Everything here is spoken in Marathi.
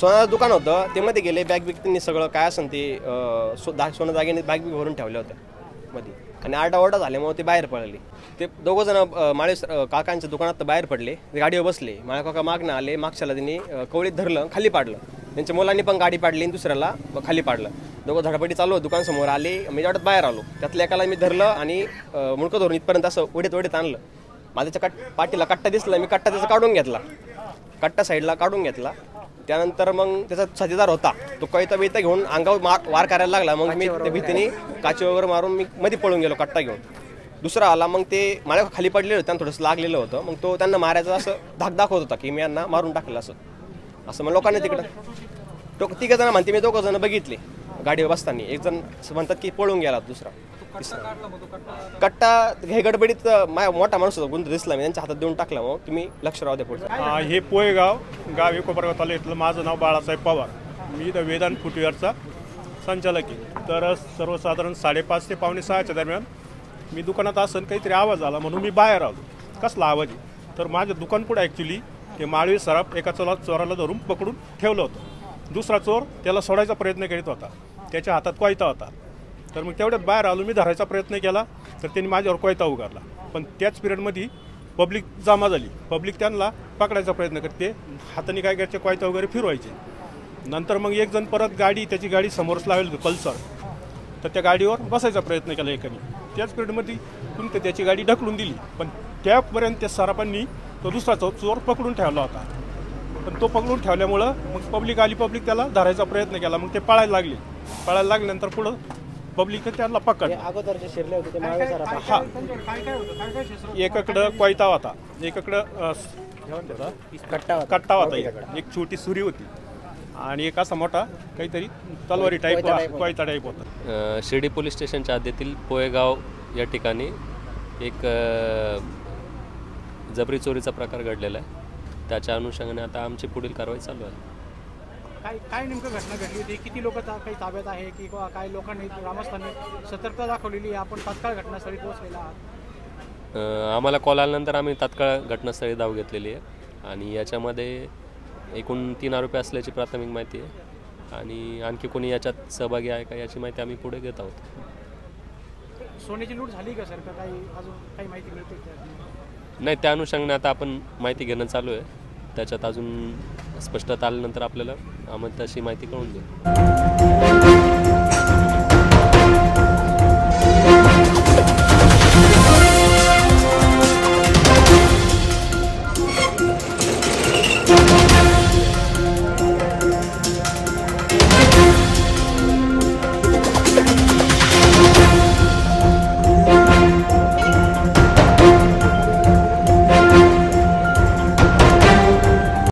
सोनाचं दुकान होतं ते मध्ये गेले, बॅग बिग त्यांनी सगळं काय असेल ते सोनं दागिने बॅग बिग भरून ठेवल्या होत्या मध्ये, आणि आरडाओरडा झाल्यामुळे ते बाहेर पडले. ते दोघं जण माळे काकांच्या दुकानात बाहेर पडले, गाडीवर बसले. माळे काका मागणं आले, मागच्याला त्यांनी कवळीत धरलं, खाली पाडलं. त्यांच्या मुलांनी पण गाडी पाडली आणि दुसऱ्याला खाली पाडलं. दोघं धडापडी चालू दुकानसमोर आले. मी जेवढ्यात बाहेर आलो त्यातल्या एकाला मी धरलं आणि मुळकं धरून इथपर्यंत असं ओढीत आणलं. माझ्या पाठीला कट्टा दिसला, मी कट्टा त्याचा काढून घेतला, कट्टा साईडला काढून घेतला. त्यानंतर मग त्याचा साथीदार होता, तो कविता बिता घेऊन अंगावर वार करायला लागला. मग मी त्या भीतीने काची वगैरे मारून मी मध्ये पळून गेलो कट्टा घेऊन. दुसरा आला, मग ते मला खाली पडलेलं होतं, त्यांना थोडंसं लागलेलं होतं. मग तो त्यांना मारायचं असं धाक दाखवत होता की मी यांना मारून टाकलं असं मग लोकांनी तिकडं तिघं जण म्हणते, मी दोघं जण बघितले गाडीवर बसताना. एक जण म्हणतात की पळून गेला, दुसरा कट्टा हे गडबडीत मोठा माणूस होता गुंड दिसला, मी त्यांच्या हातात देऊन टाकला. मग तुम्ही लक्ष राहू द्या पुढचं. हे पोयगाव गाव कोपरगाव तालुक्यातलं. माझं नाव बाळासाहेब पवार, मी इथं वेदांत फुटवेअरचा संचालक आहे. तर सर्वसाधारण 5:30 ते 5:45च्या दरम्यान मी दुकानात असेल, काहीतरी आवाज आला म्हणून मी बाहेर आलो. कसला आवाज आहे तर माझं दुकान पुढे ॲक्च्युली ते माळवी सराफ एका चोराला धरून पकडून ठेवलं होतं. दुसरा चोर त्याला सोडायचा प्रयत्न करीत होता, त्याच्या हातात कोयता होता. तर मग तेवढ्यात बाहेर आलो, मी धरायचा प्रयत्न केला तर त्यांनी माझ्यावर कोयता उगारला. पण त्याच पिरियडमध्ये पब्लिक जमा झाली, पब्लिक त्यांना पकडायचा प्रयत्न करते, हाताने काय करायचे कोयता वगैरे फिरवायचे. नंतर मग एक जण परत त्याची गाडी समोरच लावली होती पल्सर, तर त्या गाडीवर बसायचा प्रयत्न केला एकाने. त्याच पिरियडमध्ये कुणी त्याची गाडी ढकलून दिली, पण त्यापर्यंत त्या सराफांनी तो दुसरा चोर पकडून ठेवला होता. पण तो पकडून ठेवल्यामुळं मग पब्लिक आली, पब्लिक त्याला धरायचा प्रयत्न केला. मग ते पळायला लागल्यानंतर पुढं पब्लिक त्याला पकडलं. अगोदरचे शिरले होते ते माळवे सराफ. हा, एकाकडं कोयता होता, एकाकडं कट्टा होता, एक छोटी सुरी होती आणि एक असा मोठा काहीतरी तलवारी टाईप कोयता टाईप होता. शिर्डी पोलीस स्टेशनच्या हद्दीतील पोयगाव या ठिकाणी एक जबरी चोरीचा प्रकार घडलेला आहे. त्याच्या अनुषंगाने आता आमची पुढील कारवाई चालू आहे. काय नेमकं घटना घडली होती? किती लोक काही ताब्यात आहे की काही लोकांनी ग्रामस्थांनी सतर्कता दाखवलेली आहे? आपण तात्काळ घटनास्थळी पोहोचलेला आहात? आम्हाला कॉल आल्यानंतर आम्ही तात्काळ घटनास्थळी धाव घेतलेली आहे आणि याच्यामध्ये एकूण 3 आरोपी असल्याची प्राथमिक माहिती आहे आणि आणखी कोणी याच्यात सहभागी आहे का याची माहिती आम्ही पुढे घेत आहोत. सोन्याची लूट झाली का सर? का काही अजून काही माहिती मिळते? नाही, त्या अनुषंगाने आता आपण माहिती घेणं चालू आहे. त्याच्यात अजून स्पष्टता आल्यानंतर आपल्याला आम्हाला तशी माहिती कळून देऊ.